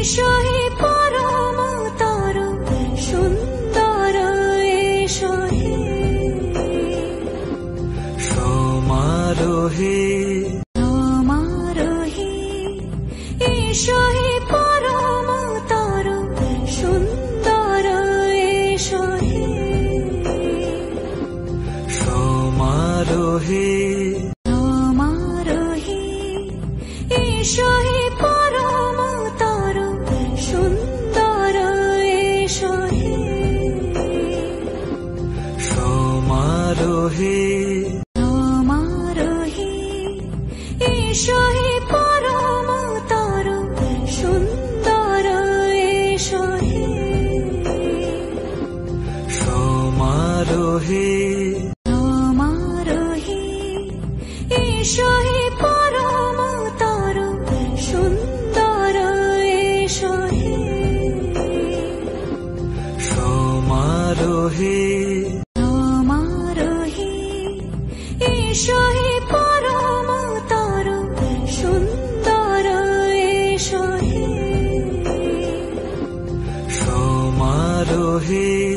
এসোহি পরমতর সুন্দর এসোহি সমারোহে সমারোহে এসোহি পরমতর সুন্দর এসোহি সমারোহে সমারোহে এসোহি পরমতর সুন্দর এসোহি সমারোহে সমারোহে এসোহি পরমতর সুন্দর এসোহি সমারোহে সমারোহে এসোহি পরমতর সুন্দর এসোহি সমারোহে সমারোহে এসোহি পরমতর সুন্দর এসোহি সমারোহে